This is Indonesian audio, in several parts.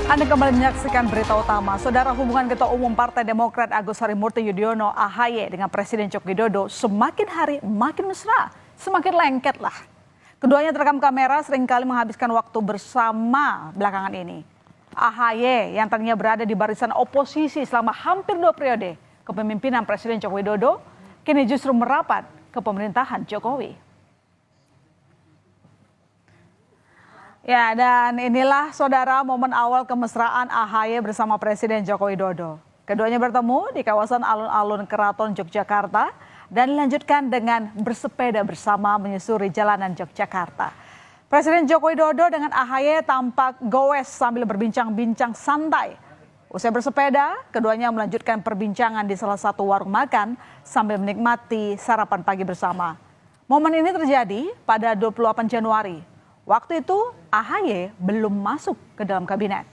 Anda kembali menyaksikan berita utama. Saudara, hubungan Ketua Umum Partai Demokrat Agus Harimurti Yudhoyono (AHY) dengan Presiden Joko Widodo semakin hari makin mesra, semakin lengket lah. Keduanya terekam kamera seringkali menghabiskan waktu bersama belakangan ini. AHY yang tadinya berada di barisan oposisi selama hampir 2 periode kepemimpinan Presiden Joko Widodo, kini justru merapat ke pemerintahan Jokowi. Ya, dan inilah saudara momen awal kemesraan AHY bersama Presiden Joko Widodo. Keduanya bertemu di kawasan alun-alun Keraton Yogyakarta dan dilanjutkan dengan bersepeda bersama menyusuri jalanan Yogyakarta. Presiden Joko Widodo dengan AHY tampak goes sambil berbincang-bincang santai. Usai bersepeda, keduanya melanjutkan perbincangan di salah satu warung makan sambil menikmati sarapan pagi bersama. Momen ini terjadi pada 28 Januari. Waktu itu AHY belum masuk ke dalam kabinet.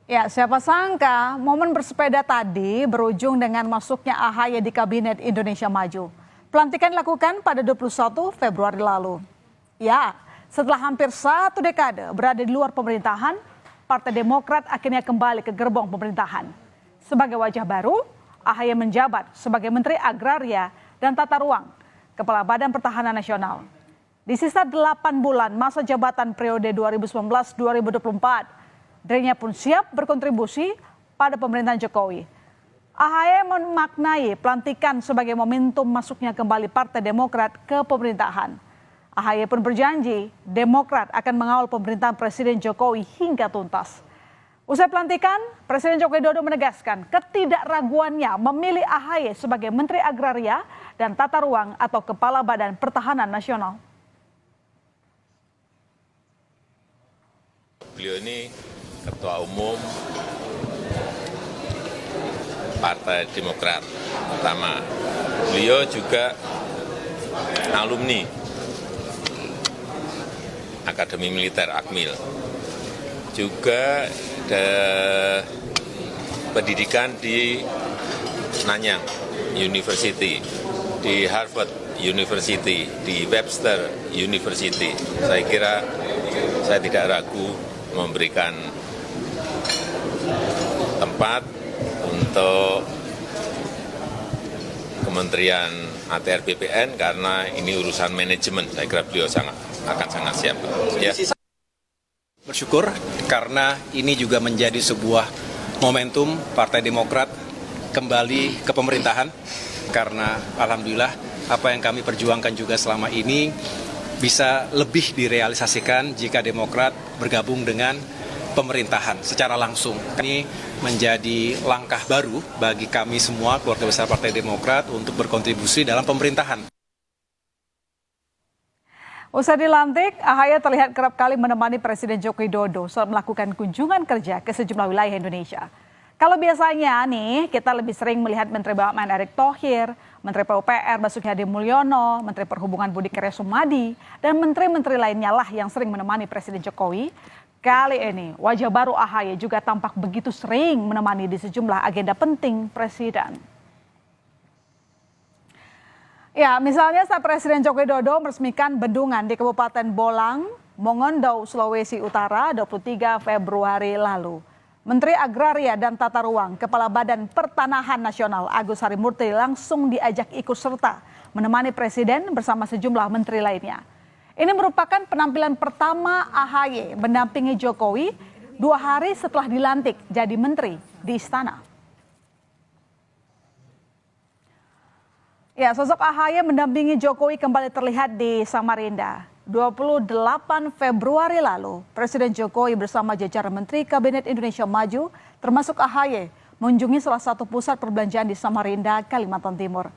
Ya, siapa sangka momen bersepeda tadi berujung dengan masuknya AHY di Kabinet Indonesia Maju. Pelantikan dilakukan pada 21 Februari lalu. Ya, setelah hampir 1 dekade berada di luar pemerintahan, Partai Demokrat akhirnya kembali ke gerbong pemerintahan. Sebagai wajah baru, AHY menjabat sebagai Menteri Agraria dan Tata Ruang, Kepala Badan Pertahanan Nasional. Di sisa 8 bulan masa jabatan periode 2019-2024, dirinya pun siap berkontribusi pada pemerintahan Jokowi. AHY memaknai pelantikan sebagai momentum masuknya kembali Partai Demokrat ke pemerintahan. AHY pun berjanji Demokrat akan mengawal pemerintahan Presiden Jokowi hingga tuntas. Usai pelantikan, Presiden Joko Widodo menegaskan ketidakraguannya memilih AHY sebagai Menteri Agraria dan Tata Ruang atau Kepala Badan Pertahanan Nasional. Beliau ini Ketua Umum Partai Demokrat pertama. Beliau juga alumni Akademi Militer Akmil. Juga ada pendidikan di Nanyang University, di Harvard University, di Webster University. Saya kira saya tidak ragu memberikan tempat untuk Kementerian ATR BPN karena ini urusan manajemen. Saya kira beliau akan sangat siap. Ya. Bersyukur karena ini juga menjadi sebuah momentum Partai Demokrat kembali ke pemerintahan, karena alhamdulillah apa yang kami perjuangkan juga selama ini bisa lebih direalisasikan jika Demokrat bergabung dengan pemerintahan secara langsung. Ini menjadi langkah baru bagi kami semua keluarga besar Partai Demokrat untuk berkontribusi dalam pemerintahan. Usai dilantik, AHY terlihat kerap kali menemani Presiden Joko Widodo saat melakukan kunjungan kerja ke sejumlah wilayah Indonesia. Kalau biasanya nih kita lebih sering melihat Menteri BUMN Erick Thohir, Menteri PUPR Basuki Hadi Mulyono, Menteri Perhubungan Budi Karya Sumadi, dan menteri-menteri lainnya lah yang sering menemani Presiden Jokowi. Kali ini wajah baru AHY juga tampak begitu sering menemani di sejumlah agenda penting Presiden. Ya, misalnya saat Presiden Joko Widodo meresmikan bendungan di Kabupaten Bolang, Mongondo, Sulawesi Utara 23 Februari lalu. Menteri Agraria dan Tata Ruang, Kepala Badan Pertanahan Nasional Agus Harimurti langsung diajak ikut serta menemani Presiden bersama sejumlah menteri lainnya. Ini merupakan penampilan pertama AHY mendampingi Jokowi 2 hari setelah dilantik jadi menteri di istana. Ya, sosok AHY mendampingi Jokowi kembali terlihat di Samarinda. 28 Februari lalu, Presiden Jokowi bersama jajaran Menteri Kabinet Indonesia Maju, termasuk AHY, mengunjungi salah satu pusat perbelanjaan di Samarinda, Kalimantan Timur.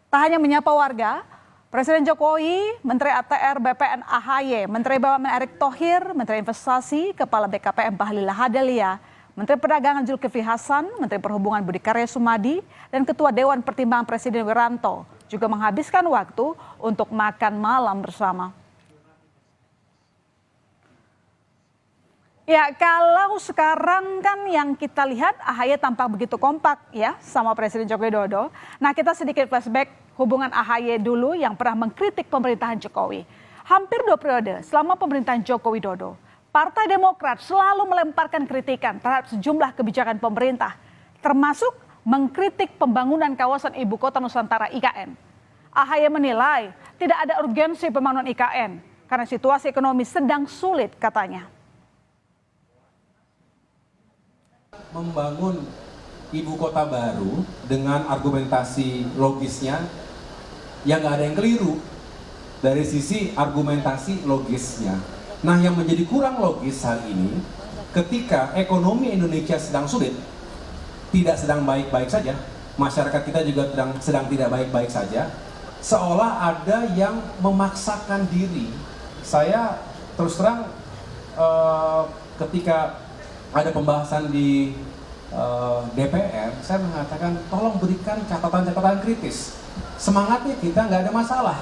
Tak hanya menyapa warga, Presiden Jokowi, Menteri ATR BPN AHY, Menteri BUMN Erick Thohir, Menteri Investasi, Kepala BKPM Bahlil Lahadalia, Menteri Perdagangan Zulkifli Hasan, Menteri Perhubungan Budi Karya Sumadi, dan Ketua Dewan Pertimbangan Presiden Wiranto juga menghabiskan waktu untuk makan malam bersama. Ya, kalau sekarang kan yang kita lihat AHY tampak begitu kompak ya sama Presiden Joko Widodo. Nah, kita sedikit flashback hubungan AHY dulu yang pernah mengkritik pemerintahan Jokowi. Hampir 2 periode selama pemerintahan Joko Widodo, Partai Demokrat selalu melemparkan kritikan terhadap sejumlah kebijakan pemerintah, termasuk mengkritik pembangunan kawasan Ibu Kota Nusantara IKN. AHY menilai tidak ada urgensi pembangunan IKN karena situasi ekonomi sedang sulit katanya. Membangun ibu kota baru dengan argumentasi logisnya yang nggak ada yang keliru dari sisi argumentasi logisnya. Nah, yang menjadi kurang logis hal ini ketika ekonomi Indonesia sedang sulit, tidak sedang baik-baik saja, masyarakat kita juga sedang tidak baik-baik saja, seolah ada yang memaksakan diri. Saya terus terang ketika ada pembahasan di DPR, saya mengatakan tolong berikan catatan-catatan kritis. Semangatnya kita nggak ada masalah.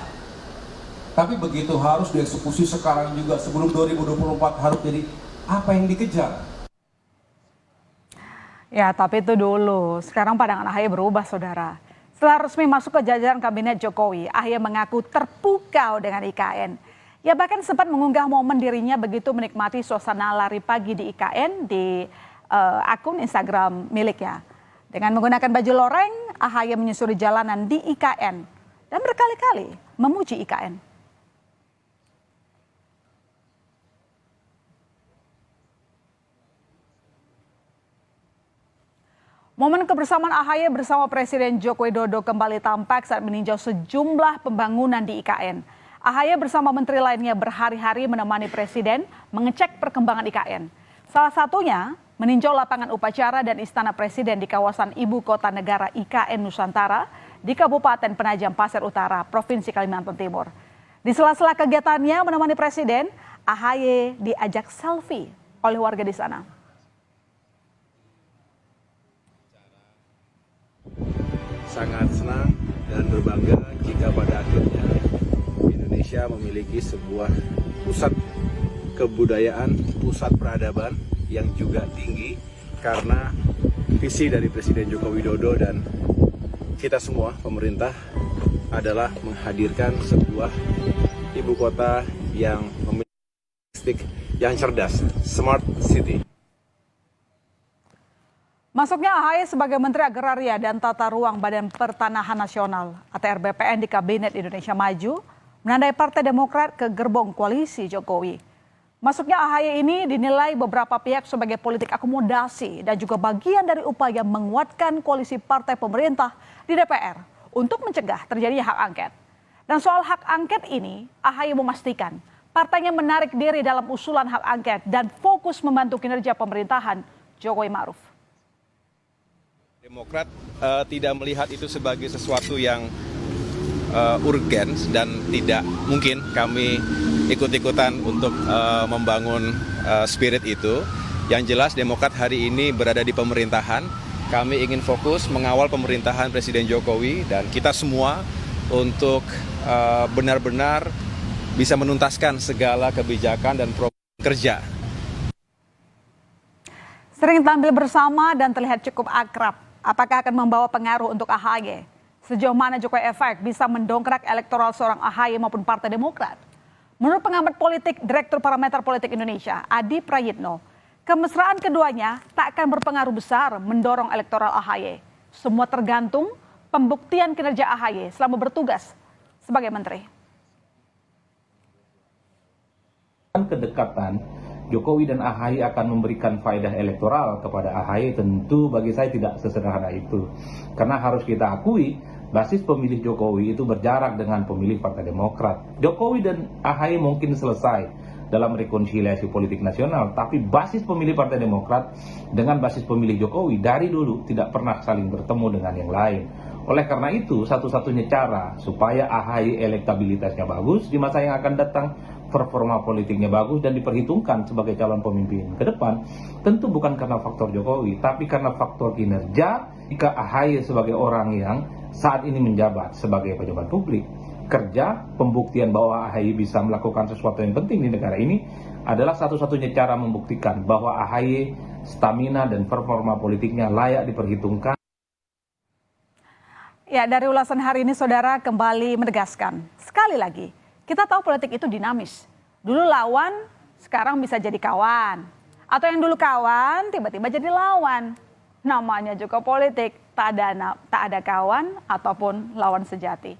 Tapi begitu harus dieksekusi sekarang juga sebelum 2024 harus jadi apa yang dikejar. Ya, tapi itu dulu. Sekarang pandangan AHY berubah, saudara. Setelah resmi masuk ke jajaran kabinet Jokowi, AHY mengaku terpukau dengan IKN. Ya, bahkan sempat mengunggah momen dirinya begitu menikmati suasana lari pagi di IKN di akun Instagram miliknya. Dengan menggunakan baju loreng, AHY menyusuri jalanan di IKN dan berkali-kali memuji IKN. Momen kebersamaan AHY bersama Presiden Joko Widodo kembali tampak saat meninjau sejumlah pembangunan di IKN. AHY bersama menteri lainnya berhari-hari menemani Presiden mengecek perkembangan IKN. Salah satunya meninjau lapangan upacara dan istana Presiden di kawasan Ibu Kota Negara IKN Nusantara di Kabupaten Penajam Pasir Utara, Provinsi Kalimantan Timur. Di sela-sela kegiatannya menemani Presiden, AHY diajak selfie oleh warga di sana. Sangat senang dan berbangga jika pada akhirnya Indonesia memiliki sebuah pusat kebudayaan, pusat peradaban yang juga tinggi karena visi dari Presiden Joko Widodo dan kita semua pemerintah adalah menghadirkan sebuah ibu kota yang memiliki yang cerdas, smart city. Masuknya AHY sebagai Menteri Agraria dan Tata Ruang Badan Pertanahan Nasional (ATR BPN) di Kabinet Indonesia Maju menandai Partai Demokrat ke gerbong koalisi Jokowi. Masuknya AHY ini dinilai beberapa pihak sebagai politik akomodasi dan juga bagian dari upaya menguatkan koalisi partai pemerintah di DPR untuk mencegah terjadinya hak angket. Dan soal hak angket ini, AHY memastikan partainya menarik diri dalam usulan hak angket dan fokus membantu kinerja pemerintahan Jokowi Ma'ruf. Demokrat tidak melihat itu sebagai sesuatu yang urgen dan tidak mungkin kami ikut-ikutan untuk membangun spirit itu. Yang jelas Demokrat hari ini berada di pemerintahan, kami ingin fokus mengawal pemerintahan Presiden Jokowi dan kita semua untuk benar-benar bisa menuntaskan segala kebijakan dan program kerja. Sering tampil bersama dan terlihat cukup akrab. Apakah akan membawa pengaruh untuk AHY? Sejauh mana Jokowi efek bisa mendongkrak elektoral seorang AHY maupun Partai Demokrat? Menurut pengamat politik Direktur Parameter Politik Indonesia, Adi Prayitno, kemesraan keduanya tak akan berpengaruh besar mendorong elektoral AHY. Semua tergantung pembuktian kinerja AHY selama bertugas sebagai menteri. Kedekatan Jokowi dan AHY akan memberikan faedah elektoral kepada AHY, tentu bagi saya tidak sesederhana itu. Karena harus kita akui, basis pemilih Jokowi itu berjarak dengan pemilih Partai Demokrat. Jokowi dan AHY mungkin selesai dalam rekonsiliasi politik nasional, tapi basis pemilih Partai Demokrat dengan basis pemilih Jokowi dari dulu tidak pernah saling bertemu dengan yang lain. Oleh karena itu, satu-satunya cara supaya AHY elektabilitasnya bagus di masa yang akan datang, performa politiknya bagus dan diperhitungkan sebagai calon pemimpin ke depan, tentu bukan karena faktor Jokowi, tapi karena faktor kinerja. Jika AHY sebagai orang yang saat ini menjabat sebagai pejabat publik, kerja, pembuktian bahwa AHY bisa melakukan sesuatu yang penting di negara ini adalah satu-satunya cara membuktikan bahwa AHY stamina dan performa politiknya layak diperhitungkan. Ya, dari ulasan hari ini saudara kembali menegaskan sekali lagi, Kita tahu politik itu dinamis. Dulu lawan, sekarang bisa jadi kawan. Atau yang dulu kawan, tiba-tiba jadi lawan. Namanya juga politik, tak ada kawan ataupun lawan sejati.